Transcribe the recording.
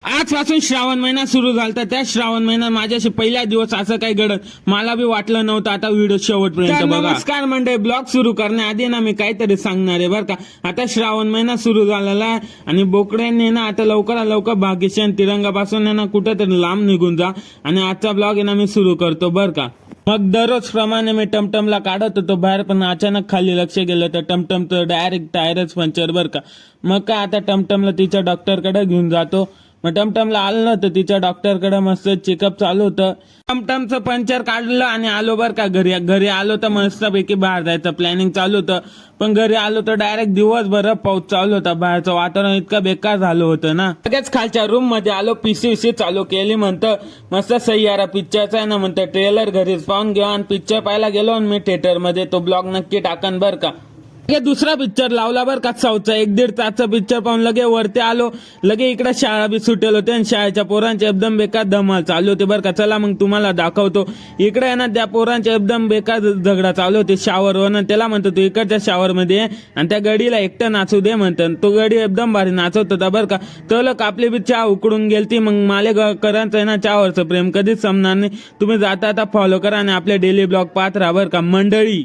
आजपासून श्रावण महिना सुरू झाला. त्या श्रावण महिन्यात माझ्याशी पहिला दिवस असं काही घडत मला बी वाटलं नव्हतं. आता व्हिडिओ शेवटपर्यंत बघा. नमस्कार मंडळी, ब्लॉग सुरू करण्याआधी ना मी काहीतरी सांगणार आहे बरं का. आता श्रावण महिना सुरू झालेला आहे आणि बोकड्यांनी ना आता लवकरात लवकर भाग्यशान तिरंगापासून ना कुठेतरी लांब निघून जा. आणि आजचा ब्लॉग आहे ना मी सुरू करतो बरं का. मग दररोज प्रमाणे मी टमटमला काढत होतो बाहेर, पण अचानक खाली लक्ष गेलं तर टमटमचं डायरेक्ट टायरच पंक्चर बरं का. मग काय आता टमटमला तिच्या डॉक्टरकडे घेऊन जातो. मग टमटमला आलं ना तर तिच्या डॉक्टरकडे मस्त चेकअप चालू होतं. टमटमचं पंक्चर काढलं आणि आलो बरं का घरी आलो तर मस्तपैकी बाहेर जायचं प्लॅनिंग चालू होतं. पण घरी आलो तर डायरेक्ट दिवसभर पाऊस चालू होता. बाहेरचं वातावरण इतकं बेकार झालं होतं ना. लगेच खालच्या रूम मध्ये आलो, पीसी चालू केली. म्हणतं मस्त सह्यारा पिक्चरचा आहे ना, म्हणतं ट्रेलर घरीच पाहून घेऊ. आणि पिक्चर पाहायला गेलो आणि मी थिएटर मध्ये तो ब्लॉग नक्की टाकन बरं का. दुसरा पिक्चर लावला बरं का, 1.5 तासचा पिक्चर पाहून लगे वरती आलो. लगे इकडे शाळा बी सुटेल होते आणि शाळेच्या पोरांचे एकदम बेकार धमाल चालू होते बरं का. चला मग तुम्हाला दाखवतो. इकडे आहे ना त्या पोरांचे एकदम बेकार झगडा चालू होते शावरवर. त्याला म्हणतो तू इकडच्या शावर मध्ये आणि त्या गडीला एकटं नाचू दे म्हणतं. तो गडी एकदम भारी नाचत होता बरं का. तो लोक आपली बी चहा उकडून गेलती. मग मालेकरांचं आहे ना चहावरचं प्रेम कधीच संपणार नाही. तुम्ही जाता फॉलो करा आणि आपले डेली ब्लॉग पाहत राहा बरं का मंडळी.